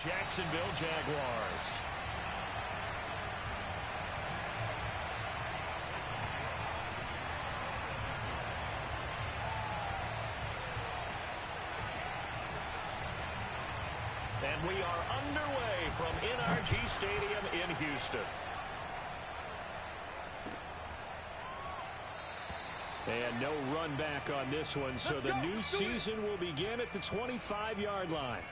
Jacksonville Jaguars. And we are underway from NRG Stadium in Houston. And no run back on this one, so the new season will begin at the 25-yard line.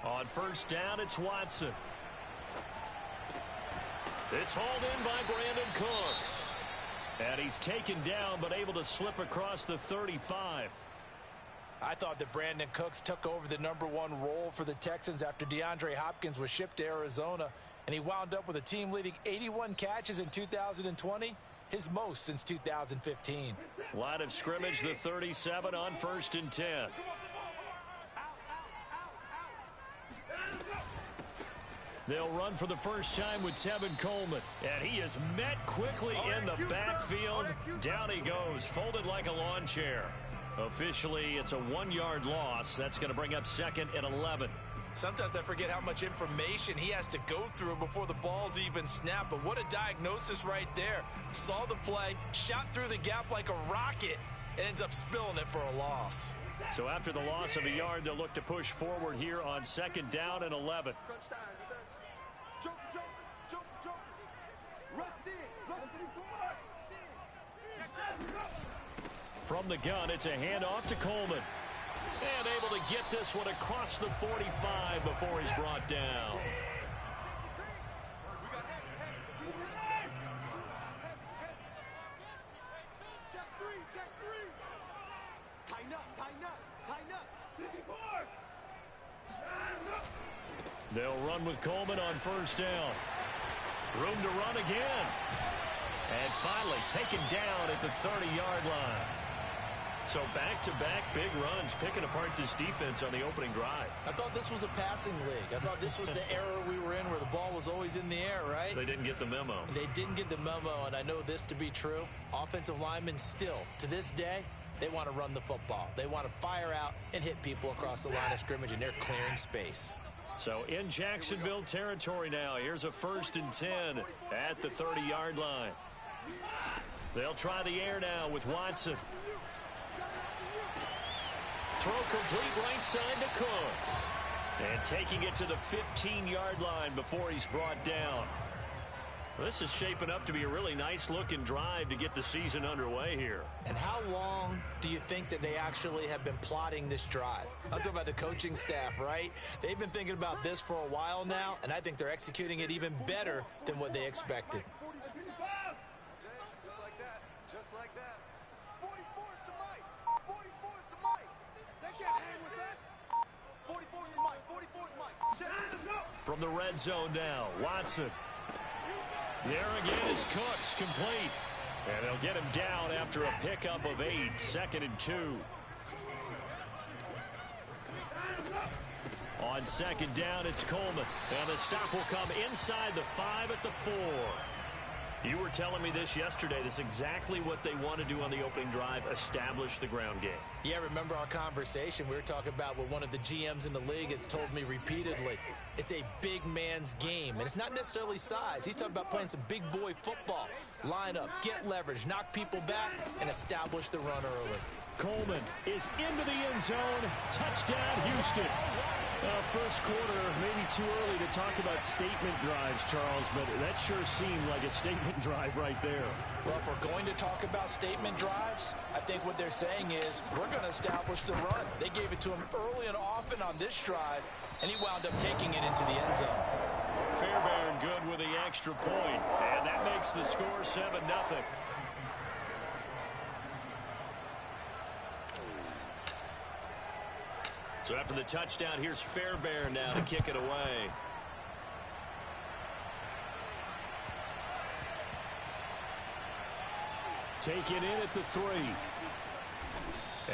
On first down, it's Watson. It's hauled in by Brandon Cooks. And he's taken down, but able to slip across the 35. I thought that Brandon Cooks took over the #1 role for the Texans after DeAndre Hopkins was shipped to Arizona. And he wound up with a team-leading 81 catches in 2020, his most since 2015. Line of scrimmage, the 37 on first and 10. They'll run for the first time with Tevin Coleman. And he is met quickly in the backfield. Down he goes, folded like a lawn chair. Officially, it's a 1-yard loss. That's going to bring up second and 11. Sometimes I forget how much information he has to go through before the ball's even snapped. But what a diagnosis right there. Saw the play, shot through the gap like a rocket, and ends up spilling it for a loss. So after the loss of a yard, they'll look to push forward here on second down and 11. From the gun, it's a handoff to Coleman. And able to get this one across the 45 before he's brought down. They'll run with Coleman on first down. Room to run again. And finally taken down at the 30-yard line. So back-to-back big runs, picking apart this defense on the opening drive. I thought this was a passing league. I thought this was the era we were in where the ball was always in the air, right? They didn't get the memo. They didn't get the memo, and I know this to be true. Offensive linemen still, to this day, they want to run the football. They want to fire out and hit people across the line of scrimmage, and they're clearing space. So in Jacksonville territory now, here's a first and 10 at the 30-yard line. They'll try the air now with Watson. Throw complete right side to Cooks. And taking it to the 15-yard line before he's brought down. This is shaping up to be a really nice-looking drive to get the season underway here. And how long do you think that they actually have been plotting this drive? I'm talking about the coaching staff, right? They've been thinking about this for a while now, and I think they're executing it even better than what they expected. Just like that. Just like that. 44 is the mic. 44 is the mic. They can't hang with us. 44 is the mic. 44 is the mic. From the red zone now, Watson. There again is Cooks, complete. And they'll get him down after a pickup of 8, second and 2. On second down, it's Coleman. And the stop will come inside the 5 at the 4. You were telling me this yesterday. This is exactly what they want to do on the opening drive, establish the ground game. Yeah, remember our conversation. We were talking about what one of the GMs in the league has told me repeatedly. It's a big man's game, and it's not necessarily size. He's talking about playing some big boy football. Line up, get leverage, knock people back, and establish the run early. Coleman is into the end zone. Touchdown, Houston. First quarter, maybe too early to talk about statement drives, Charles, but that sure seemed like a statement drive right there. Well, if we're going to talk about statement drives, I think what they're saying is we're going to establish the run. They gave it to him early and often on this drive, and he wound up taking it into the end zone. Fairbairn good with the extra point, and that makes the score 7-0. So after the touchdown, here's Fairbairn now to kick it away. Taken in at the 3.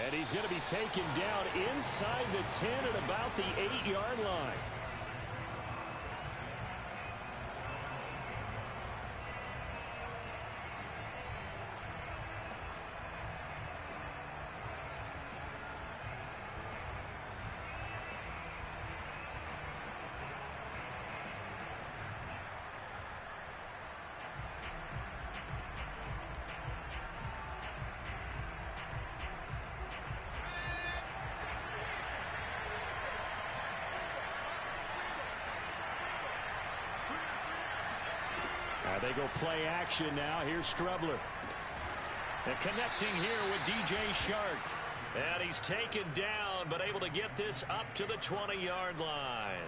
And he's going to be taken down inside the 10 at about the 8-yard line. They go play action now. Here's Strebler. And connecting here with DJ Shark. And he's taken down, but able to get this up to the 20-yard line.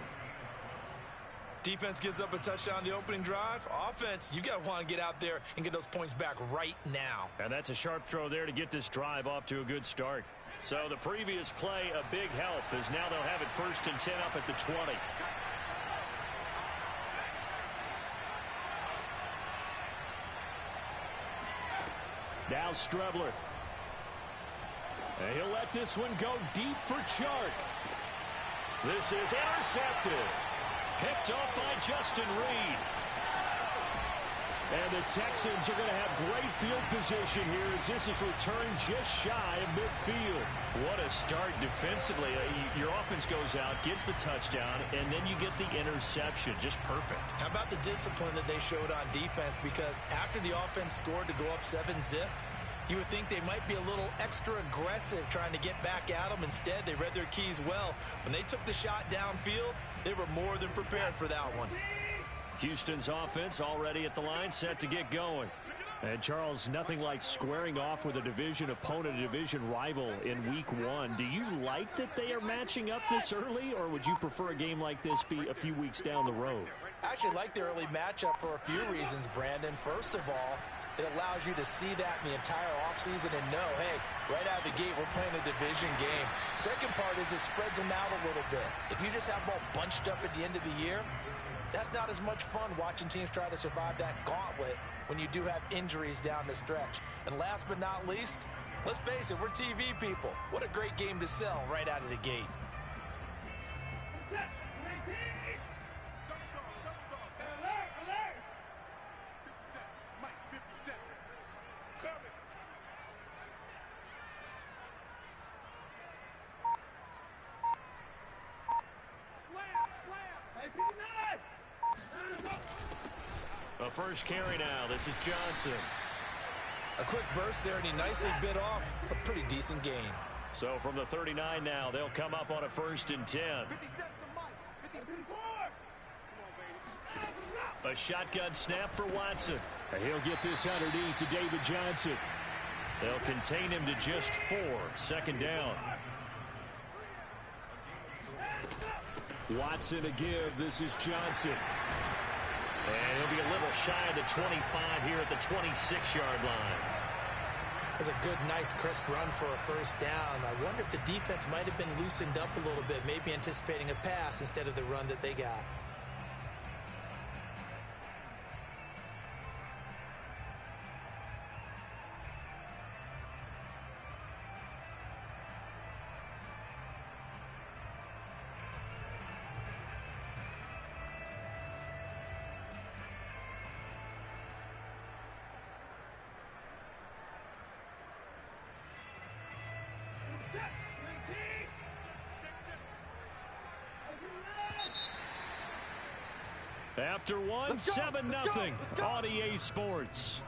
Defense gives up a touchdown the opening drive. Offense, you got to want to get out there and get those points back right now. And that's a sharp throw there to get this drive off to a good start. So the previous play, a big help, as now they'll have it 1st and 10 up at the 20. Now Strebler. And he'll let this one go deep for Chark. This is intercepted. Picked off by Justin Reed. And the Texans are going to have great field position here as this is returned just shy of midfield. What a start defensively. Your offense goes out, gets the touchdown, and then you get the interception. Just perfect. How about the discipline that they showed on defense? Because after the offense scored to go up 7-zip, you would think they might be a little extra aggressive trying to get back at them. Instead, they read their keys well. When they took the shot downfield, they were more than prepared for that one. Houston's offense already at the line, set to get going. And, Charles, nothing like squaring off with a division opponent, a division rival in Week 1. Do you like that they are matching up this early, or would you prefer a game like this be a few weeks down the road? I actually like the early matchup for a few reasons, Brandon. First of all, it allows you to see that in the entire offseason and know, hey, right out of the gate, we're playing a division game. Second part is it spreads them out a little bit. If you just have them all bunched up at the end of the year, that's not as much fun watching teams try to survive that gauntlet when you do have injuries down the stretch. And last but not least, let's face it, we're TV people. What a great game to sell right out of the gate. A first carry now. This is Johnson. A quick burst there, and he nicely bit off a pretty decent gain. So from the 39 now, they'll come up on a 1st and 10. A shotgun snap for Watson. And he'll get this underneath to David Johnson. They'll contain him to just 4. 2nd down. Watson to give. This is Johnson. And he'll be a little shy of the 25 here at the 26-yard line. That's a good, nice, crisp run for a first down. I wonder if the defense might have been loosened up a little bit, maybe anticipating a pass instead of the run that they got. After one, 7-0 on EA Sports.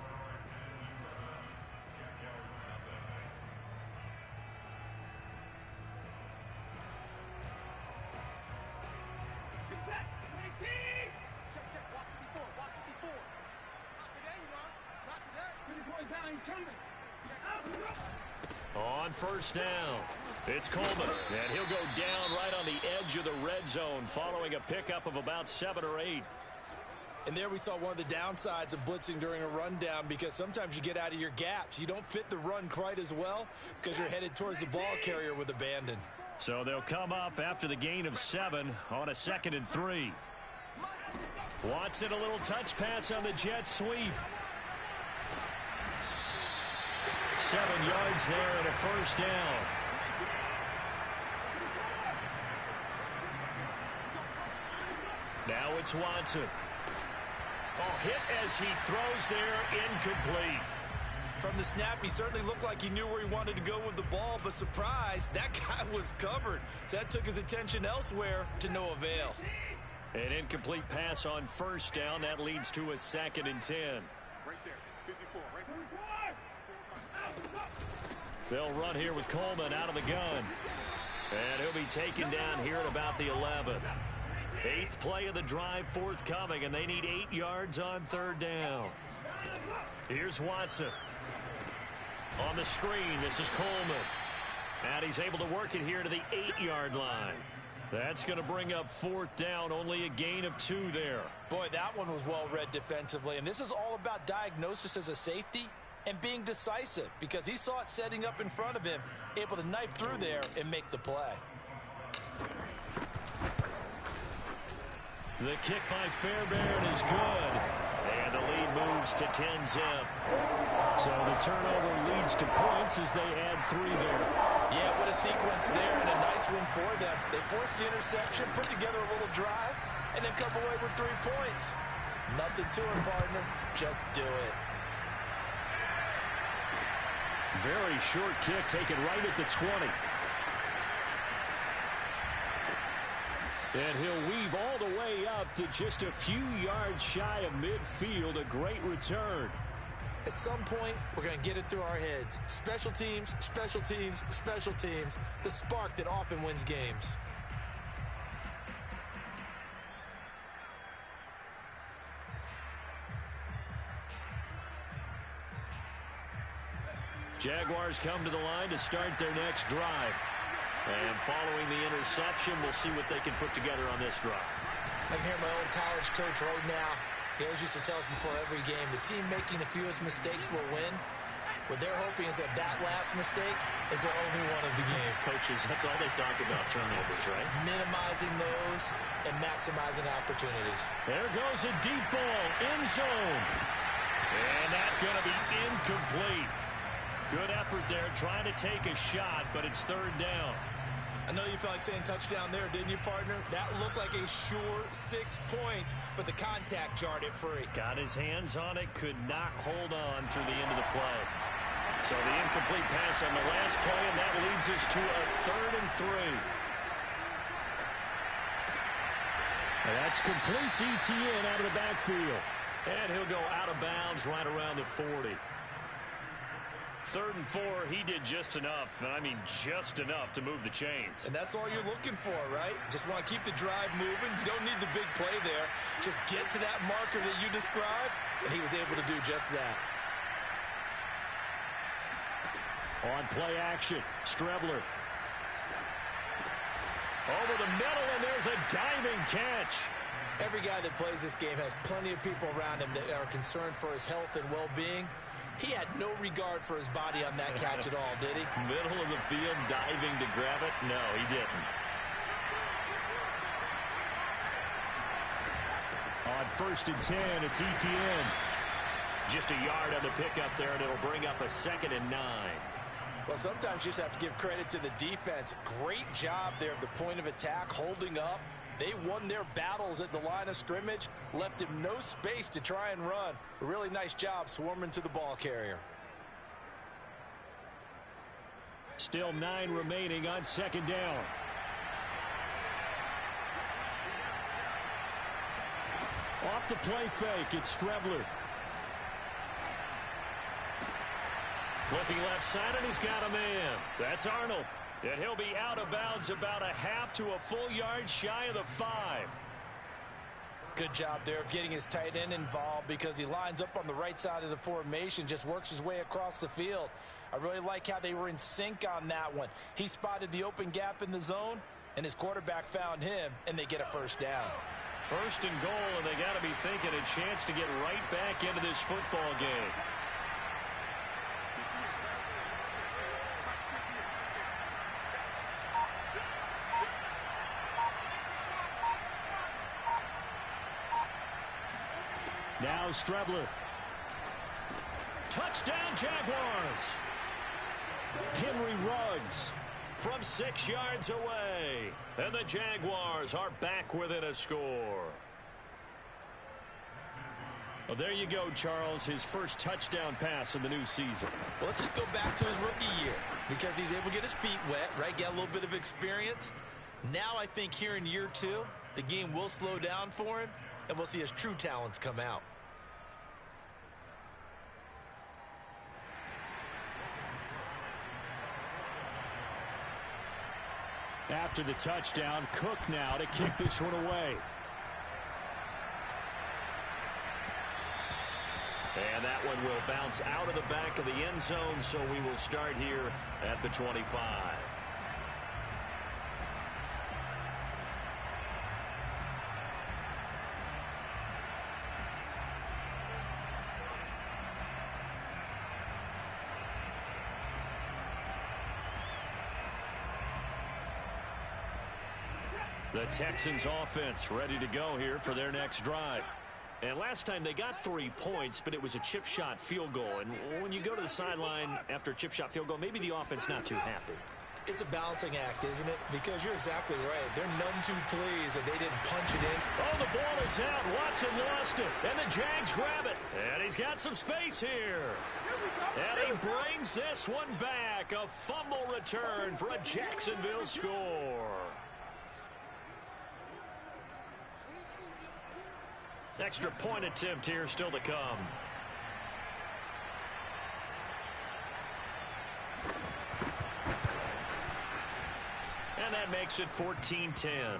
On first down, it's Coleman, and he'll go down right on the edge of the red zone following a pickup of about 7 or 8. And there we saw one of the downsides of blitzing during a rundown, because sometimes you get out of your gaps. You don't fit the run quite as well because you're headed towards the ball carrier with abandon. So they'll come up after the gain of 7 on a 2nd and 3. Watson, a little touch pass on the jet sweep. 7 yards there and a first down. Now it's Watson. Oh, hit as he throws there, incomplete. From the snap, he certainly looked like he knew where he wanted to go with the ball, but surprise, that guy was covered. So that took his attention elsewhere to no avail. An incomplete pass on first down. That leads to a 2nd and 10. Right there, 54, right there. They'll run here with Coleman out of the gun. And he'll be taken down here at about the 11. 8th play of the drive forthcoming, and they need 8 yards on 3rd down. Here's Watson. On the screen, this is Coleman. And he's able to work it here to the 8-yard line. That's going to bring up 4th down, only a gain of 2 there. Boy, that one was well read defensively, and this is all about diagnosis as a safety and being decisive, because he saw it setting up in front of him, able to knife through there and make the play. The kick by Fairbairn is good, and the lead moves to 10-zip. So the turnover leads to points as they add 3 there. Yeah, what a sequence there, and a nice one for them. They force the interception, put together a little drive, and then come away with 3 points. Nothing to it, partner. Just do it. Very short kick taken right at the 20. And he'll weave all the way up to just a few yards shy of midfield. A great return. At some point, we're going to get it through our heads. Special teams, special teams, special teams. The spark that often wins games. Jaguars come to the line to start their next drive. And following the interception, we'll see what they can put together on this drive. I can hear my old college coach right now. He always used to tell us before every game, the team making the fewest mistakes will win. What they're hoping is that that last mistake is their only one of the game. Coaches, that's all they talk about, turnovers, right? Minimizing those and maximizing opportunities. There goes a deep ball, end zone. And that's going to be incomplete. Good effort there, trying to take a shot, but it's 3rd down. I know you felt like saying touchdown there, didn't you, partner? That looked like a sure 6 points, but the contact jarred it free. Got his hands on it, could not hold on through the end of the play. So the incomplete pass on the last play, and that leads us to a 3rd and 3. And that's complete to ETN out of the backfield. And he'll go out of bounds right around the 40. 3rd and 4, he did just enough, and I mean just enough to move the chains. And that's all you're looking for, right? Just want to keep the drive moving. You don't need the big play there. Just get to that marker that you described, and he was able to do just that. On play action, Strebler. Over the middle, and there's a diving catch. Every guy that plays this game has plenty of people around him that are concerned for his health and well-being. He had no regard for his body on that catch at all, did he? Middle of the field, diving to grab it? No, he didn't. On 1st and 10, it's ETN. Just a yard on the pickup there, and it'll bring up a 2nd and 9. Well, sometimes you just have to give credit to the defense. Great job there at the point of attack, holding up. They won their battles at the line of scrimmage, left him no space to try and run. A really nice job swarming to the ball carrier. Still 9 remaining on 2nd down. Off the play fake, it's Strebler. Flipping left side, and he's got a man. That's Arnold. And he'll be out of bounds about a half to a full yard shy of the 5. Good job there of getting his tight end involved because he lines up on the right side of the formation, just works his way across the field. I really like how they were in sync on that one. He spotted the open gap in the zone, and his quarterback found him, and they get a first down. First and goal, and they got to be thinking a chance to get right back into this football game. Now Strebler. Touchdown Jaguars. Henry Ruggs from 6 yards away. And the Jaguars are back within a score. Well, there you go, Charles. His first touchdown pass in the new season. Well, let's just go back to his rookie year because he's able to get his feet wet, right? Get a little bit of experience. Now I think here in year 2, the game will slow down for him, and we'll see his true talents come out. After the touchdown, Cook now to kick this one away. And that one will bounce out of the back of the end zone, so we will start here at the 25. The Texans offense ready to go here for their next drive. And last time they got 3 points, but it was a chip shot field goal. And when you go to the sideline after a chip shot field goal, maybe the offense not too happy. It's a balancing act, isn't it? Because you're exactly right. They're none too pleased that they didn't punch it in. Oh, the ball is out. Watson lost it. And the Jags grab it. And he's got some space here. And he brings this one back. A fumble return for a Jacksonville score. Extra point attempt here still to come. And that makes it 14-10.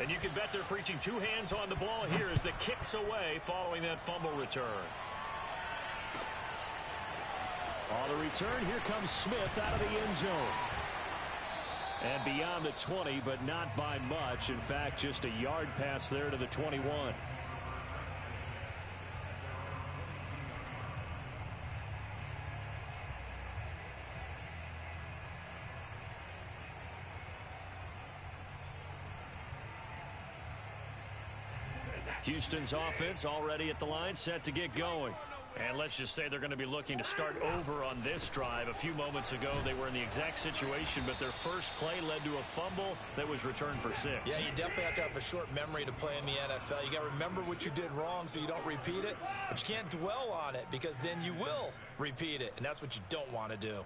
And you can bet they're preaching 2 hands on the ball here as the kick's away following that fumble return. On the return, here comes Smith out of the end zone. And beyond the 20, but not by much. In fact, just a yard pass there to the 21. Houston's offense already at the line, set to get going. And let's just say they're going to be looking to start over on this drive. A few moments ago, they were in the exact situation, but their first play led to a fumble that was returned for 6. Yeah, you definitely have to have a short memory to play in the NFL. You got to remember what you did wrong so you don't repeat it, but you can't dwell on it because then you will repeat it, and that's what you don't want to do.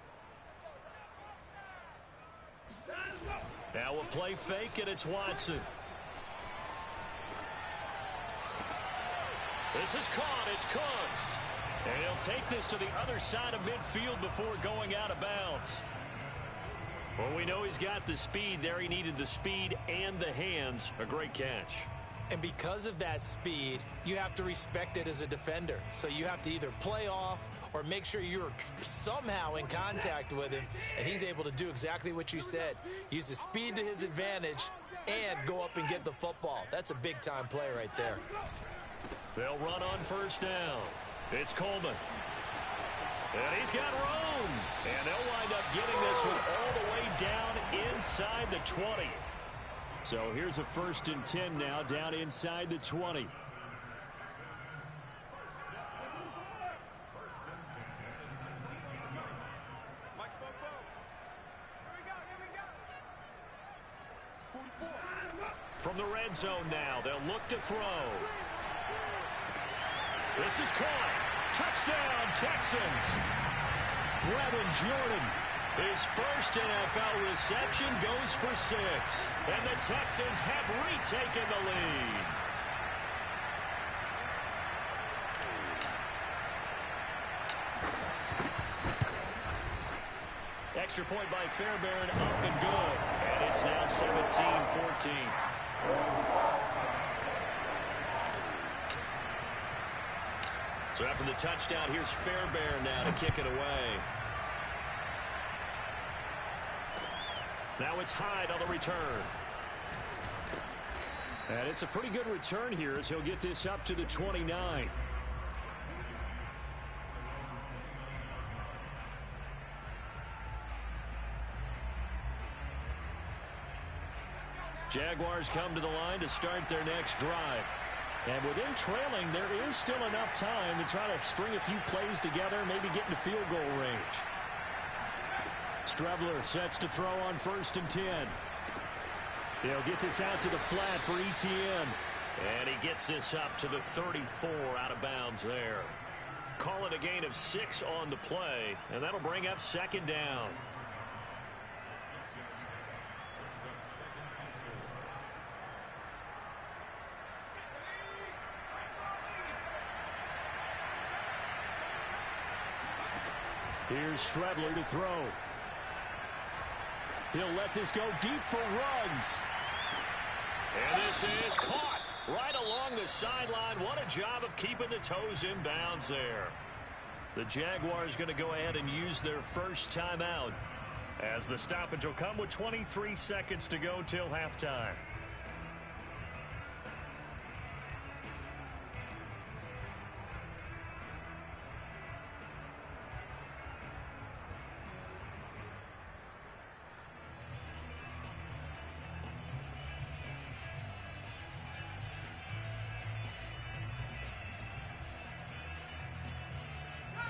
Now a play fake, and it's Watson. This is caught. It's Cooks. And he'll take this to the other side of midfield before going out of bounds. Well, we know he's got the speed there. He needed the speed and the hands. A great catch. And because of that speed, you have to respect it as a defender. So you have to either play off or make sure you're somehow in contact with him. And he's able to do exactly what you said. Use the speed to his advantage and go up and get the football. That's a big-time play right there. They'll run on first down. It's Coleman. And he's got room. And they'll wind up getting this one all the way down inside the 20. So here's a 1st and 10 now down inside the 20. From the red zone now, they'll look to throw. This is caught. Touchdown, Texans. Brevin Jordan. His first NFL reception goes for 6. And the Texans have retaken the lead. extra point by Fairbairn, up and good. And it's now 17-14. So after the touchdown, here's Fairbairn now to kick it away. Now it's Hyde on the return. And it's a pretty good return here as he'll get this up to the 29. Jaguars come to the line to start their next drive. And within trailing, there is still enough time to try to string a few plays together, maybe get into field goal range. Strebler sets to throw on 1st and 10. He'll get this out to the flat for Etienne. And he gets this up to the 34 out of bounds there. Call it a gain of 6 on the play, and that'll bring up 2nd down. Here's Strebler to throw. He'll let this go deep for Ruggs. And this is caught right along the sideline. What a job of keeping the toes in bounds there. The Jaguars going to go ahead and use their first timeout, as the stoppage will come with 23 seconds to go till halftime.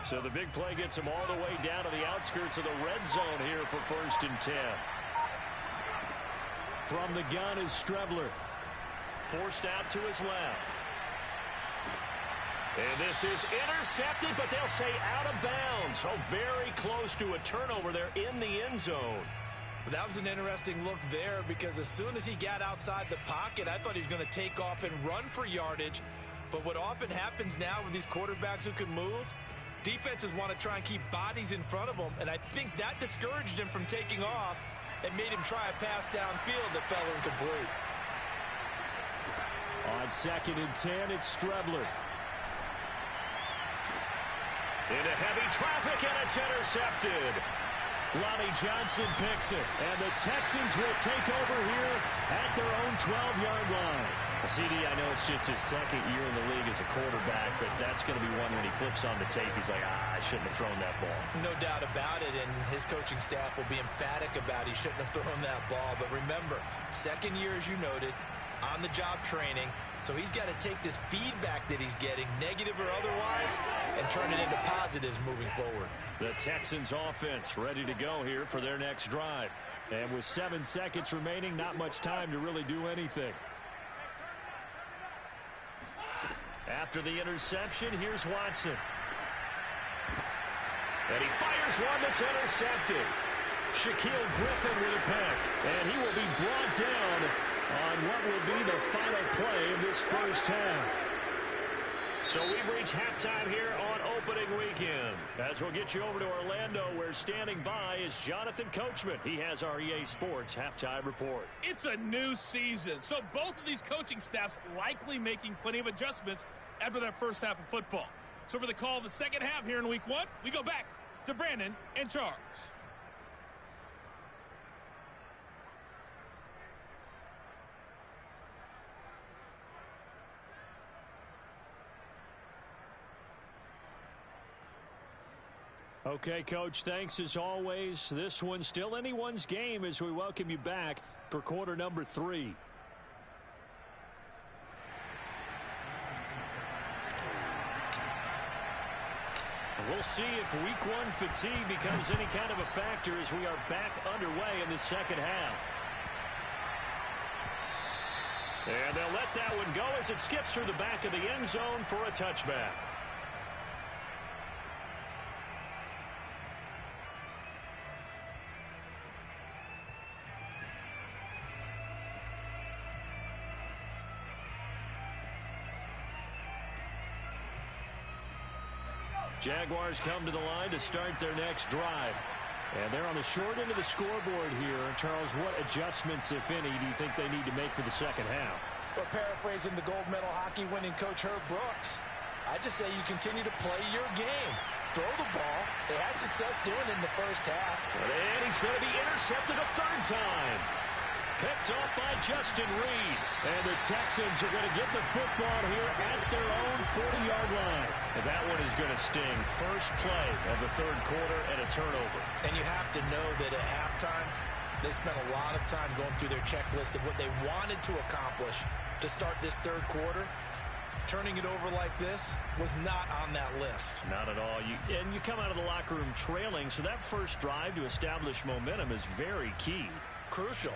So the big play gets him all the way down to the outskirts of the red zone here for 1st and 10. From the gun is Strebler. Forced out to his left. And this is intercepted, but they'll say out of bounds. Oh, very close to a turnover there in the end zone. That was an interesting look there, because as soon as he got outside the pocket, I thought he was going to take off and run for yardage. But what often happens now with these quarterbacks who can move, defenses want to try and keep bodies in front of them, and I think that discouraged him from taking off and made him try a pass downfield that fell incomplete. On 2nd and 10, it's Strebler. Into heavy traffic, and it's intercepted. Lonnie Johnson picks it, and the Texans will take over here at their own 12-yard line. CD, I know it's just his 2nd year in the league as a quarterback, but that's going to be one when he flips on the tape, he's like, I shouldn't have thrown that ball. No doubt about it, and his coaching staff will be emphatic about he shouldn't have thrown that ball. But remember, 2nd year, as you noted, on-the-job training, so he's got to take this feedback that he's getting, negative or otherwise, and turn it into positives moving forward. The Texans offense ready to go here for their next drive. And with 7 seconds remaining, not much time to really do anything. After the interception, here's Watson. And he fires one that's intercepted. Shaquille Griffin with a pick. And he will be brought down on what will be the final play of this first half. So we've reached halftime here on opening weekend. As we'll get you over to Orlando, where standing by is Jonathan Coachman. He has our EA Sports halftime report. It's a new season, so both of these coaching staffs likely making plenty of adjustments after that first half of football. So for the call of the second half here in week 1, we go back to Brandon and Charles. Okay, Coach, thanks as always. This one's still anyone's game as we welcome you back for quarter number 3. We'll see if week 1 fatigue becomes any kind of a factor as we are back underway in the second half. And they'll let that one go as it skips through the back of the end zone for a touchback. Jaguars come to the line to start their next drive. And they're on the short end of the scoreboard here. Charles, what adjustments, if any, do you think they need to make for the second half? Well, paraphrasing the gold medal hockey winning coach Herb Brooks, I just say you continue to play your game. Throw the ball. They had success doing it in the first half. And he's going to be intercepted a third time. Picked off by Justin Reed. And the Texans are going to get the football here at their own 40-yard line. And that one is going to sting. First play of the third quarter and a turnover. And you have to know that at halftime, they spent a lot of time going through their checklist of what they wanted to accomplish to start this third quarter. Turning it over like this was not on that list. Not at all. And you come out of the locker room trailing, so that first drive to establish momentum is very key. Crucial.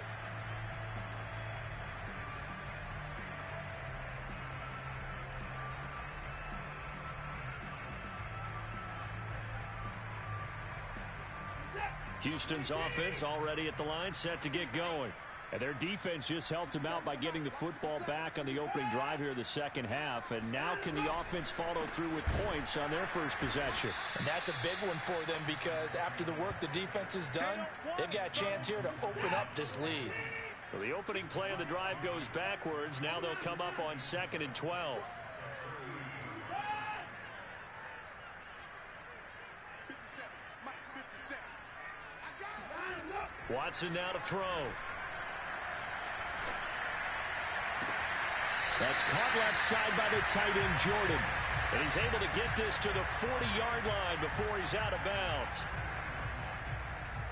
Houston's offense already at the line, set to get going. And their defense just helped them out by getting the football back on the opening drive here in the second half. And now can the offense follow through with points on their first possession? And that's a big one for them because after the work the defense has done, they've got a chance here to open up this lead. So the opening play of the drive goes backwards. Now they'll come up on 2nd and 12. Watson now to throw. That's caught left side by the tight end, Jordan. And he's able to get this to the 40-yard line before he's out of bounds.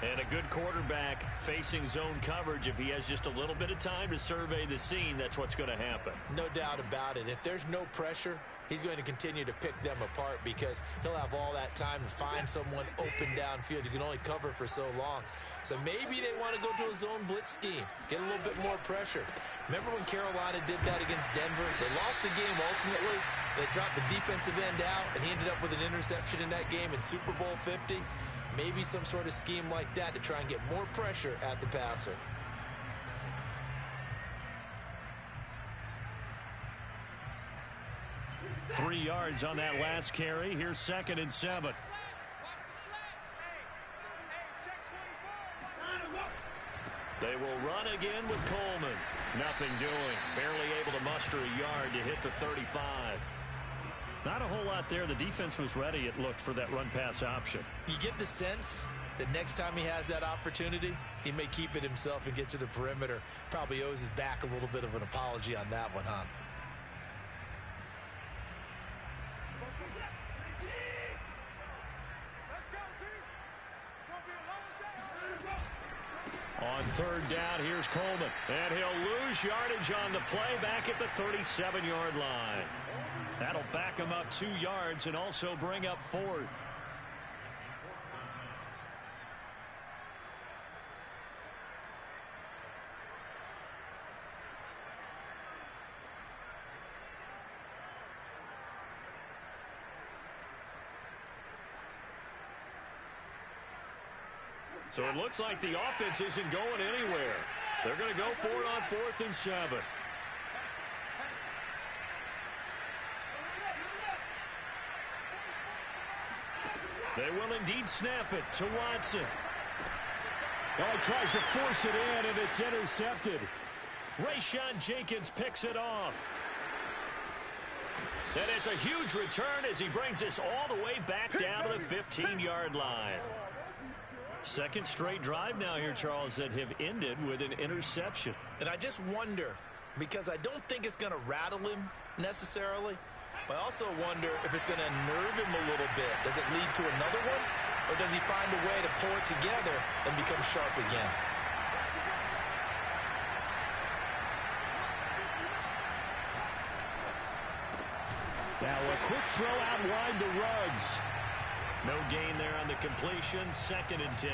And a good quarterback facing zone coverage. If he has just a little bit of time to survey the scene, that's what's going to happen. No doubt about it. If there's no pressure, he's going to continue to pick them apart because he'll have all that time to find someone open downfield. You can only cover for so long. So maybe they want to go to a zone blitz scheme, get a little bit more pressure. Remember when Carolina did that against Denver? They lost the game ultimately. They dropped the defensive end out, and he ended up with an interception in that game in Super Bowl 50. Maybe some sort of scheme like that to try and get more pressure at the passer. Three yards on that last carry. Here's 2nd and 7. They will run again with Coleman. Nothing doing. Barely able to muster a yard to hit the 35. Not a whole lot there. The defense was ready, it looked, for that run-pass option. You get the sense that next time he has that opportunity, he may keep it himself and get to the perimeter. Probably owes his back a little bit of an apology on that one, huh? On 3rd down, here's Coleman. And he'll lose yardage on the play back at the 37-yard line. That'll back him up 2 yards and also bring up 4th. So it looks like the offense isn't going anywhere. They're going to go for it on 4th and 7. They will indeed snap it to Watson. Oh, he tries to force it in, and it's intercepted. Rayshon Jenkins picks it off. And it's a huge return as he brings us all the way back down to the 15-yard line. Second straight drive now here, Charles, that have ended with an interception. And I just wonder, because I don't think it's going to rattle him necessarily, but I also wonder if it's going to unnerve him a little bit. Does it lead to another one, or does he find a way to pull it together and become sharp again? Now a quick throw out wide to Ruggs. No gain there on the completion. 2nd and 10.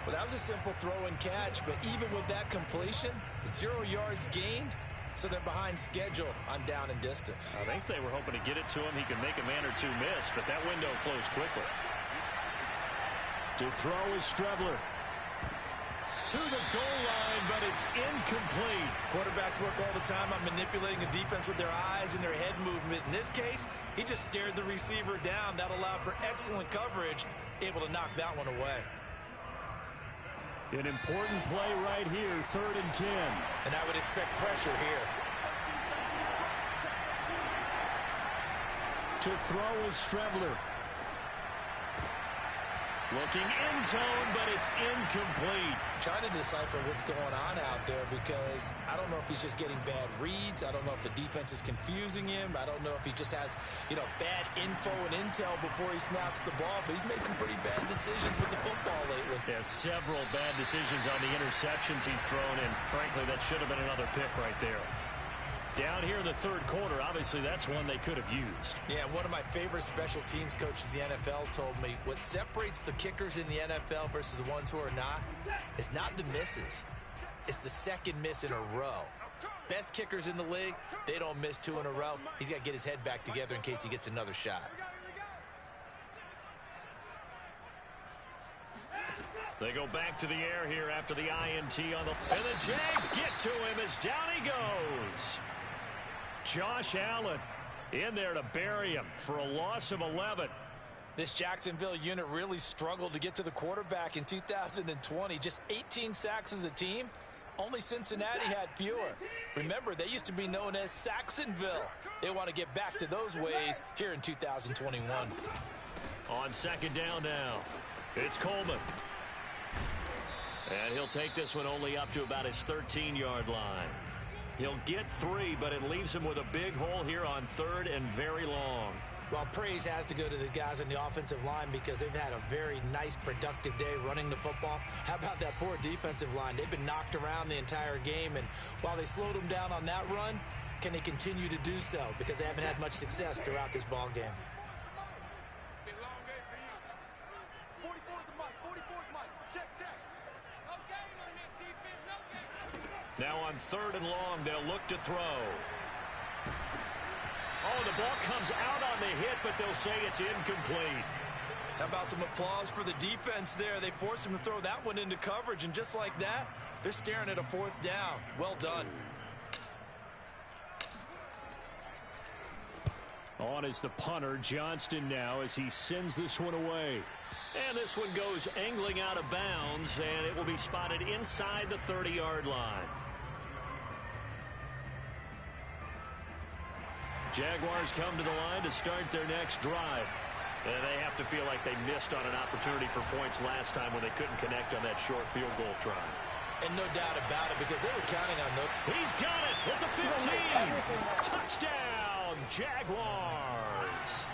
Well, that was a simple throw and catch, but even with that completion, 0 yards gained, so they're behind schedule on down and distance. I think they were hoping to get it to him. He could make a man or two miss, but that window closed quickly. To throw is Strebler. To the goal line, but it's incomplete. Quarterbacks work all the time on manipulating a defense with their eyes and their head movement. In this case, he just stared the receiver down. That allowed for excellent coverage, able to knock that one away. An important play right here, 3rd and 10. And I would expect pressure here. To throw is Strebler. Looking end zone, but it's incomplete. Trying to decipher what's going on out there because I don't know if he's just getting bad reads. I don't know if the defense is confusing him. I don't know if he just has, bad info and intel before he snaps the ball. But he's made some pretty bad decisions with the football lately. Yeah, several bad decisions on the interceptions he's thrown, and frankly, that should have been another pick right there. Down here in the 3rd quarter, obviously that's one they could have used. Yeah, one of my favorite special teams coaches in the NFL told me what separates the kickers in the NFL versus the ones who are not is not the misses. It's the second miss in a row. Best kickers in the league, they don't miss 2 in a row. He's got to get his head back together in case he gets another shot. They go back to the air here after the INT on the... And the Jags get to him as down he goes. Josh Allen in there to bury him for a loss of 11. This Jacksonville unit really struggled to get to the quarterback in 2020. Just 18 sacks as a team. Only Cincinnati had fewer. Remember, they used to be known as Saxonville. They want to get back to those ways here in 2021. On 2nd down now, it's Coleman. And he'll take this one only up to about his 13-yard line. He'll get 3, but it leaves him with a big hole here on 3rd and very long. Well, praise has to go to the guys on the offensive line because they've had a very nice, productive day running the football. How about that poor defensive line? They've been knocked around the entire game, and while they slowed them down on that run, can they continue to do so? Because they haven't had much success throughout this ball game. Now on 3rd and long, they'll look to throw. Oh, the ball comes out on the hit, but they'll say it's incomplete. How about some applause for the defense there? They forced him to throw that one into coverage, and just like that, they're staring at a 4th down. Well done. On is the punter, Johnston now, as he sends this one away. And this one goes angling out of bounds, and it will be spotted inside the 30-yard line. Jaguars come to the line to start their next drive. And they have to feel like they missed on an opportunity for points last time when they couldn't connect on that short field goal try. And no doubt about it, because they were counting on the... He's got it with the 15. Touchdown, Jaguars.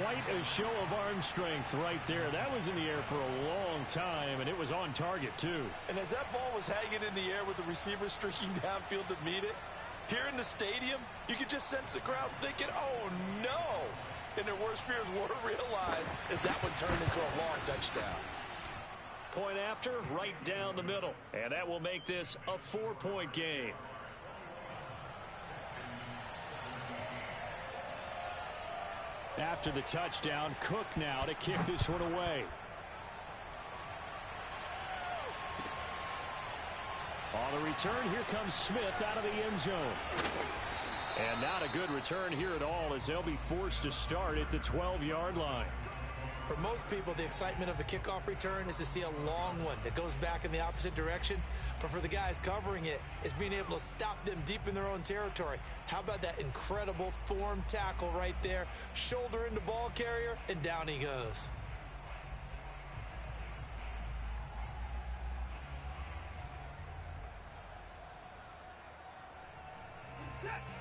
Quite a show of arm strength right there. That was in the air for a long time, and it was on target, too. And as that ball was hanging in the air with the receiver streaking downfield to meet it, here in the stadium, you could just sense the crowd thinking, oh, no. And their worst fears were realized as that one turned into a long touchdown. Point after, right down the middle. And that will make this a 4-point game. After the touchdown, Cook now to kick this one away. On the return, here comes Smith out of the end zone. And not a good return here at all as they'll be forced to start at the 12-yard line. For most people, the excitement of the kickoff return is to see a long one that goes back in the opposite direction. But for the guys covering it, it's being able to stop them deep in their own territory. How about that incredible form tackle right there? Shoulder into ball carrier, and down he goes.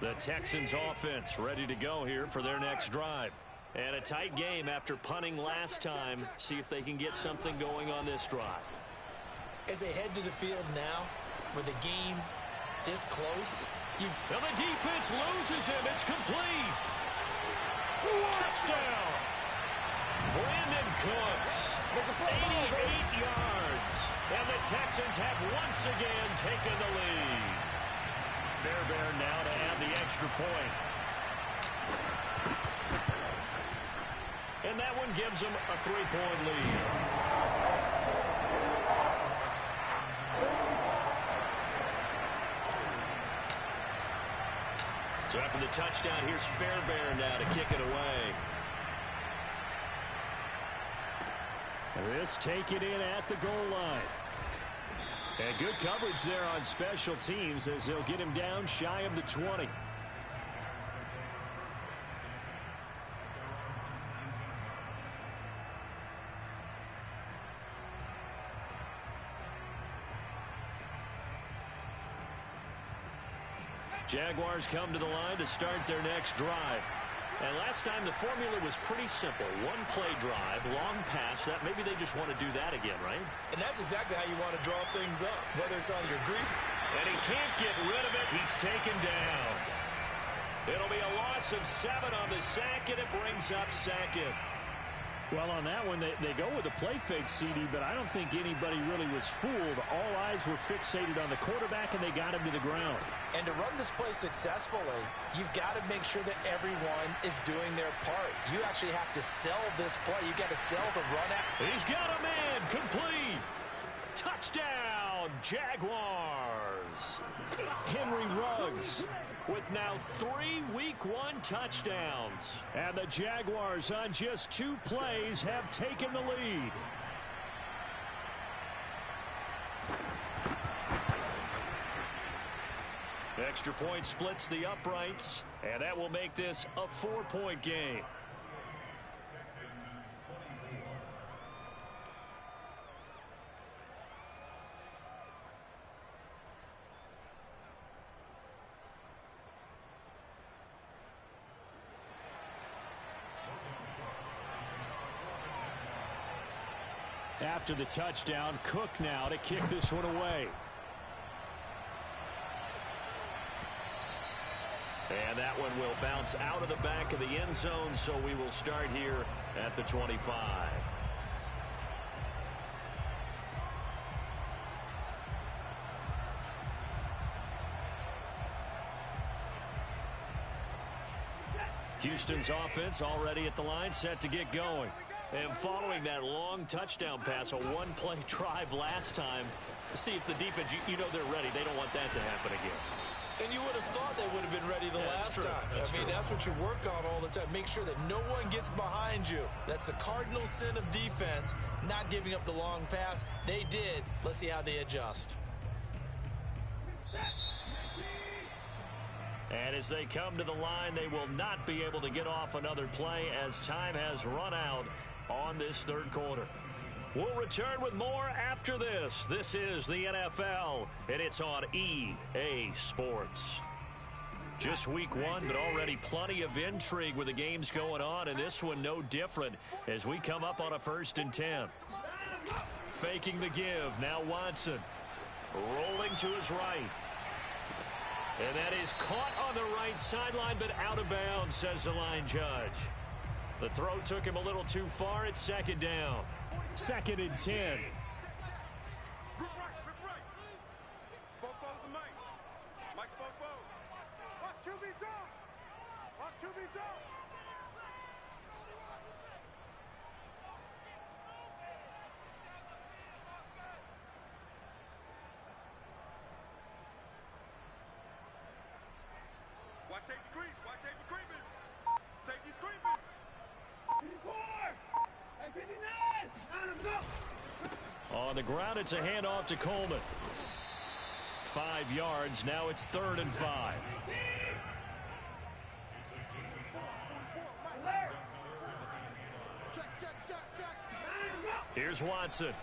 The Texans offense ready to go here for their next drive. And a tight game after punting last time. See if they can get something going on this drive. As they head to the field now, with the game this close, and the defense loses him. It's complete. Touchdown. Brandon Cooks. 88 yards. And the Texans have once again taken the lead. Fairbairn now to add the extra point. And that one gives them a 3-point lead. So after the touchdown, here's Fairbairn now to kick it away. This taken in at the goal line. And good coverage there on special teams as they'll get him down shy of the 20. Jaguars come to the line to start their next drive. And last time the formula was pretty simple. One play drive, long pass. That maybe they just want to do that again, right? And that's exactly how you want to draw things up, whether it's on your grease. And he can't get rid of it. He's taken down. It'll be a loss of 7 on the sack, and it brings up second. Well, on that one, they go with a play fake, CD, but I don't think anybody really was fooled. All eyes were fixated on the quarterback, and they got him to the ground. And to run this play successfully, you've got to make sure that everyone is doing their part. You actually have to sell this play. You've got to sell the run out. He's got a man complete. Touchdown, Jaguars. Henry Ruggs with now 3 Week 1 touchdowns. And the Jaguars on just 2 plays have taken the lead. Extra point splits the uprights, and that will make this a 4-point game. After the touchdown, Cook now to kick this one away. And that one will bounce out of the back of the end zone, so we will start here at the 25. Houston's offense already at the line, set to get going. And following that long touchdown pass, a one-play drive last time, see if the defense, you know they're ready. They don't want that to happen again. And you would have thought they would have been ready the last time. That's what you work on all the time. Make sure that no one gets behind you. That's the cardinal sin of defense, not giving up the long pass. They did. Let's see how they adjust. And as they come to the line, they will not be able to get off another play as time has run out on this third quarter. We'll return with more after this. This is the NFL, and it's on EA Sports. Just week 1, but already plenty of intrigue with the games going on, and this one no different as we come up on a 1st and 10. Faking the give, now Watson. Rolling to his right. And that is caught on the right sideline, but out of bounds, says the line judge. The throw took him a little too far. It's 2nd down. 2nd and 10. Rip right. Bobo's the Mike. Mike's Bobo. Watch QB jump. Watch QB jump. Watch safety creep. Watch safety creeping. Safety's creeping. 54. And 59. On the ground, it's a handoff to Coleman. 5 yards. Now it's 3rd and 5. Here's Watson.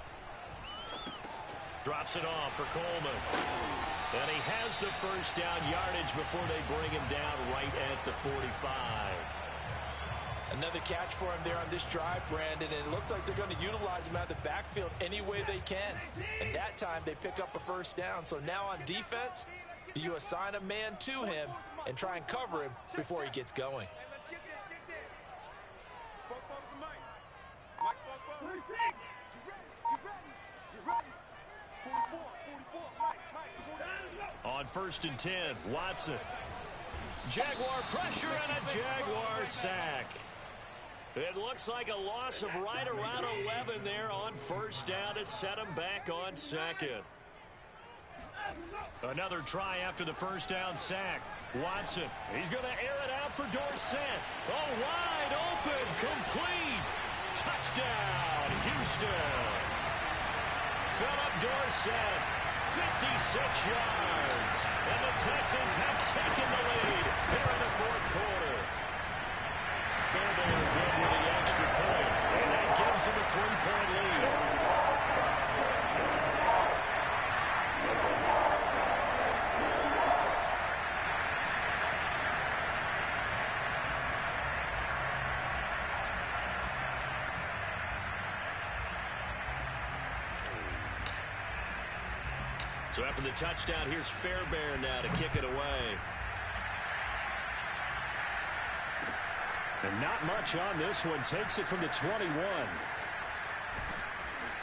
Drops it off for Coleman. And he has the first down yardage before they bring him down right at the 45. Another catch for him there on this drive, Brandon, and it looks like they're going to utilize him out of the backfield any way they can. And that time they pick up a first down. So now on defense, do you assign a man to him and try and cover him before he gets going? Let's get this. Bobo's the Mike. Mike's Bobo. 36. Get ready. 44, Mike. On 1st and 10, Watson. Jaguar pressure and a Jaguar sack. It looks like a loss of right around 11 there on 1st down to set him back on 2nd. Another try after the 1st down sack. Watson, he's going to air it out for Dorsett. Oh, wide open, complete. Touchdown, Houston. Philip Dorsett, 56 yards. And the Texans have taken the lead here in the fourth quarter. Fairbairn good with the extra point, and that gives him a 3-point lead. So after the touchdown, here's Fairbairn now to kick it away. And not much on this one. Takes it from the 21.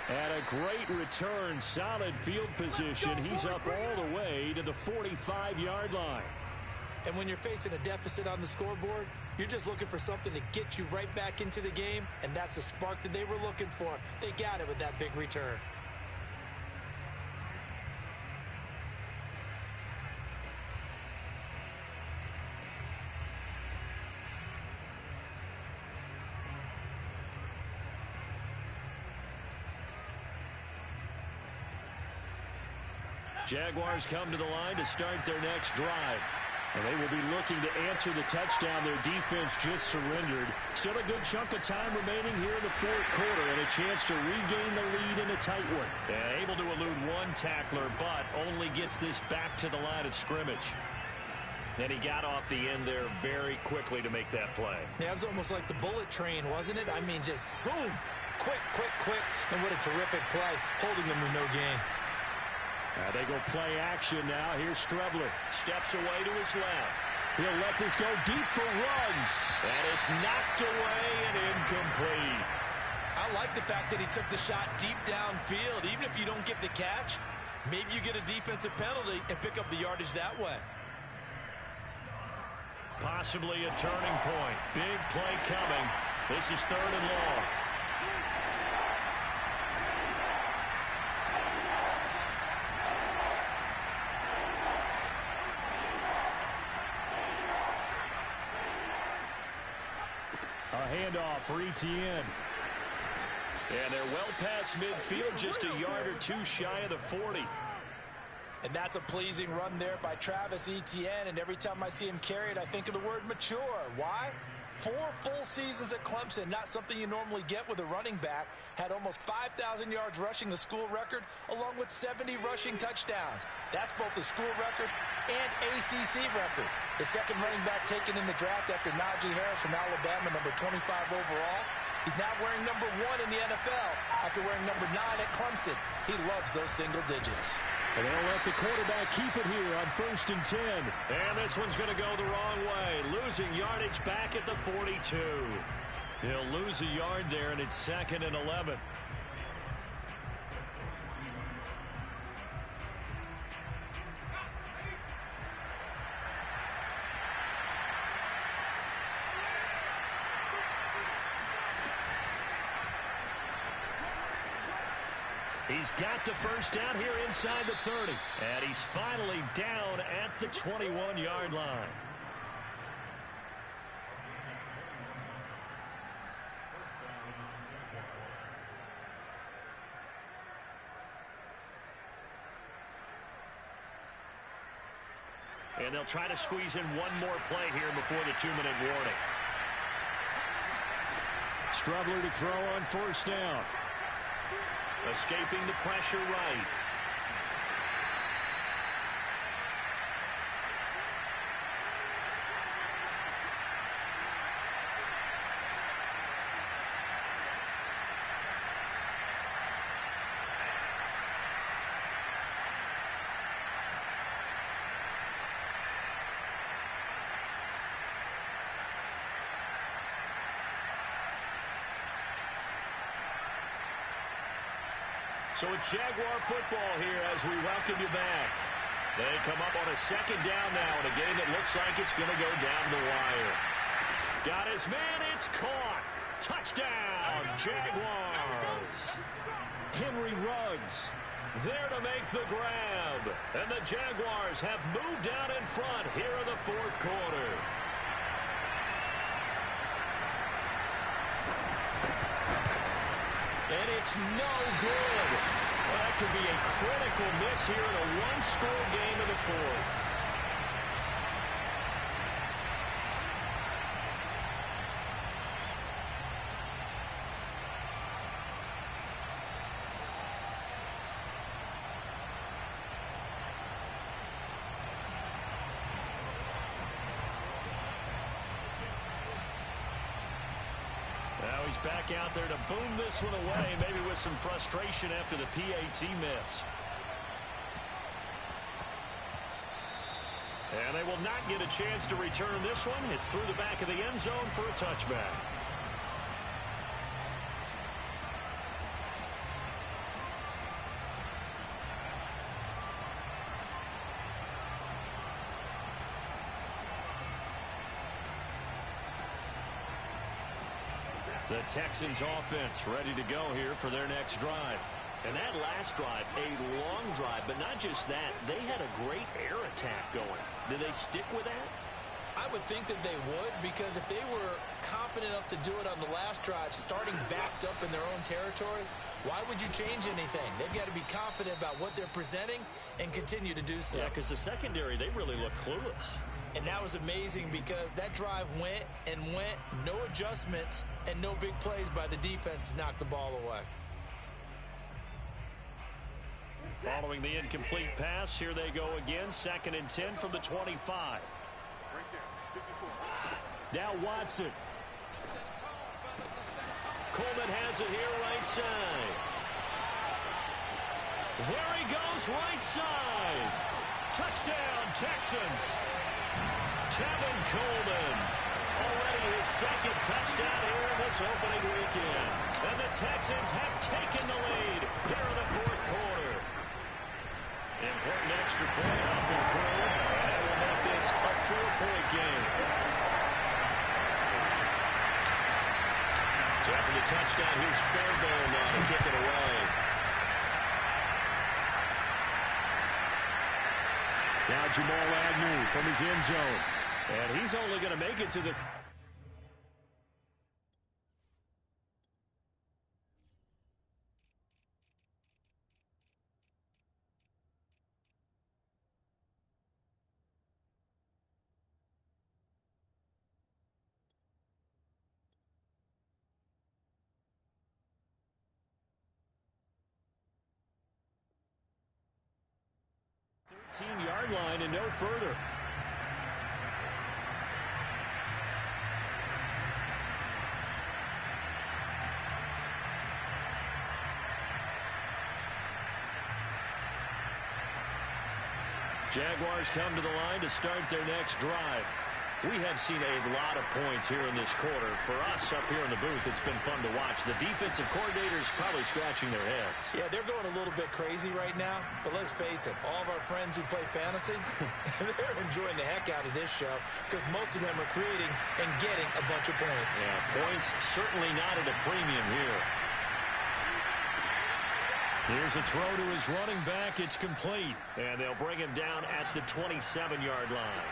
And a great return. Solid field position. He's up all the way to the 45-yard line. And when you're facing a deficit on the scoreboard, you're just looking for something to get you right back into the game, and that's the spark that they were looking for. They got it with that big return. Jaguars come to the line to start their next drive. And they will be looking to answer the touchdown their defense just surrendered. Still a good chunk of time remaining here in the fourth quarter and a chance to regain the lead in a tight one. Yeah, able to elude one tackler, but only gets this back to the line of scrimmage. And he got off the end there very quickly to make that play. Yeah, it was almost like the bullet train, wasn't it? I mean, just zoom. Quick, quick, quick. And what a terrific play, holding them with no gain. Now they go play action now. Here's Strebler. Steps away to his left. He'll let this go deep for Ruggs. And it's knocked away and incomplete. I like the fact that he took the shot deep downfield. Even if you don't get the catch, maybe you get a defensive penalty and pick up the yardage that way. Possibly a turning point. Big play coming. This is 3rd and long. A handoff for Etienne. And they're well past midfield, just a yard or two shy of the 40. And that's a pleasing run there by Travis Etienne. And every time I see him carry it, I think of the word mature. Why? 4 full seasons at Clemson, not something you normally get with a running back. Had almost 5,000 yards rushing, the school record, along with 70 rushing touchdowns. That's both the school record and ACC record. The second running back taken in the draft after Najee Harris from Alabama, number 25 overall. He's now wearing number 1 in the NFL after wearing number 9 at Clemson. He loves those single digits. And they'll let the quarterback keep it here on 1st and 10. And this one's going to go the wrong way. Losing yardage back at the 42. He'll lose a yard there, and it's 2nd and 11. He's got the first down here inside the 30. And he's finally down at the 21-yard line. And they'll try to squeeze in one more play here before the 2-minute warning. Strebler to throw on 1st down. Escaping the pressure right. So it's Jaguar football here as we welcome you back. They come up on a 2nd down now in a game that looks like it's going to go down the wire. Got his man, it's caught. Touchdown, Jaguars. Henry Ruggs there to make the grab. And the Jaguars have moved out in front here in the 4th quarter. And it's no good. Well, that could be a critical miss here in a one-score game in the fourth. Now he's back out there to boom this one away, maybe with some frustration after the PAT miss. And they will not get a chance to return this one. It's through the back of the end zone for a touchback. The Texans offense ready to go here for their next drive. And that last drive, a long drive, but not just that. They had a great air attack going. Do they stick with that? I would think that they would, because if they were confident enough to do it on the last drive, starting backed up in their own territory, why would you change anything? They've got to be confident about what they're presenting and continue to do so. Yeah, because the secondary, they really look clueless. And that was amazing because that drive went and went, no adjustments, and no big plays by the defense to knock the ball away. Following the incomplete pass, here they go again. 2nd and 10 from the 25. Now Watson. Coleman has it here right side. There he goes right side. Touchdown, Texans. Tevin Coleman. Already his 2nd touchdown here in this opening weekend. And the Texans have taken the lead here in the 4th quarter. Important extra point up and through. And that will make this a 4-point game. So after the touchdown, here's Fairbairn now to kick it away. Now Jamal Agnew from his end zone. And he's only going to make it to the... yard line and no further. Jaguars come to the line to start their next drive. We have seen a lot of points here in this quarter. For us up here in the booth, it's been fun to watch. The defensive coordinators probably scratching their heads. Yeah, they're going a little bit crazy right now. But let's face it, all of our friends who play fantasy, they're enjoying the heck out of this show because most of them are creating and getting a bunch of points. Yeah, points certainly not at a premium here. Here's a throw to his running back. It's complete. And they'll bring him down at the 27-yard line.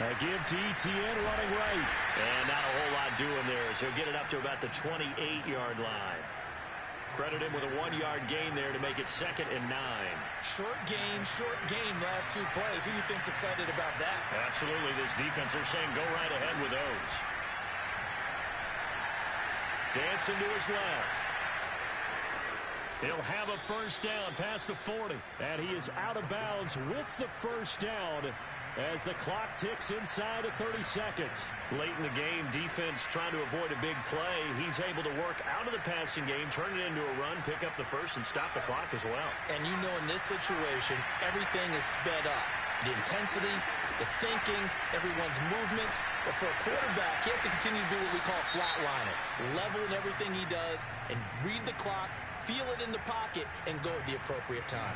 A give to ETN running right. And not a whole lot doing there as he'll get it up to about the 28-yard line. Credit him with a 1-yard gain there to make it 2nd and 9. Short gain last 2 plays. Who do you think's excited about that? Absolutely. This defense, they're saying go right ahead with those. Dancing to his left. He'll have a first down past the 40. And he is out of bounds with the first down as the clock ticks inside of 30 seconds. Late in the game, defense trying to avoid a big play. He's able to work out of the passing game, turn it into a run, pick up the first, and stop the clock as well. And you know in this situation, everything is sped up. The intensity, the thinking, everyone's movement. But for a quarterback, he has to continue to do what we call flatliner. Level in everything he does and read the clock, feel it in the pocket, and go at the appropriate time.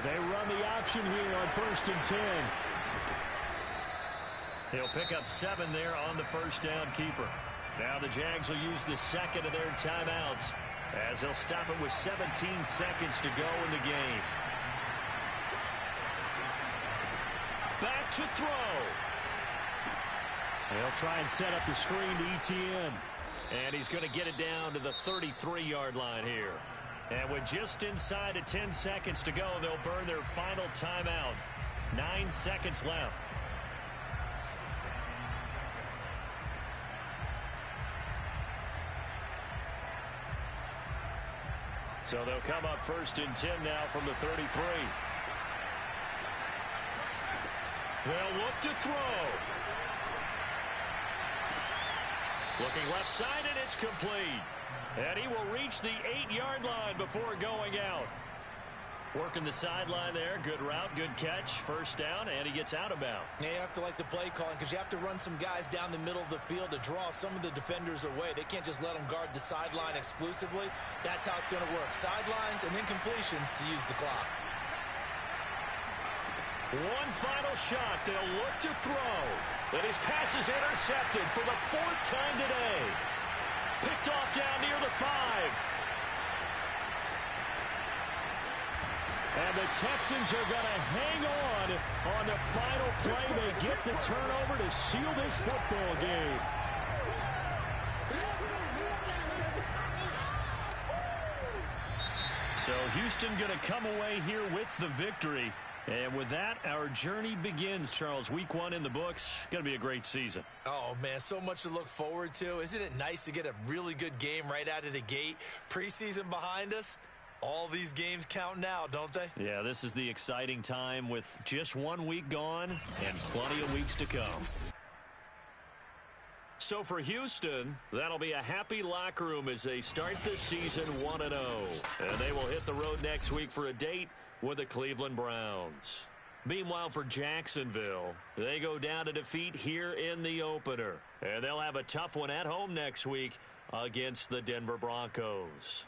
They run the option here on 1st and 10. He'll pick up 7 there on the first down keeper. Now the Jags will use the 2nd of their timeouts as they'll stop it with 17 seconds to go in the game. to throw. They'll try and set up the screen to Etienne. And he's going to get it down to the 33-yard line here. And with just inside of 10 seconds to go, they'll burn their final timeout. 9 seconds left. So they'll come up 1st and 10 now from the 33. They'll look to throw. Looking left side, and it's complete. And he will reach the 8-yard line before going out. Working the sideline there. Good route, good catch. First down, and he gets out of bounds. Yeah, you have to like the play calling because you have to run some guys down the middle of the field to draw some of the defenders away. They can't just let them guard the sideline exclusively. That's how it's going to work. Sidelines and then completions to use the clock. One final shot. They'll look to throw. And his pass is intercepted for the 4th time today. Picked off down near the 5. And the Texans are going to hang on the final play. They get the turnover to seal this football game. So Houston going to come away here with the victory. And with that, our journey begins, Charles. Week 1 in the books. Going to be a great season. Oh, man, so much to look forward to. Isn't it nice to get a really good game right out of the gate? Preseason behind us. All these games count now, don't they? Yeah, this is the exciting time with just 1 week gone and plenty of weeks to come. So for Houston, that'll be a happy locker room as they start the season 1-0. And they will hit the road next week for a date with the Cleveland Browns. Meanwhile, for Jacksonville, they go down to defeat here in the opener. And they'll have a tough one at home next week against the Denver Broncos.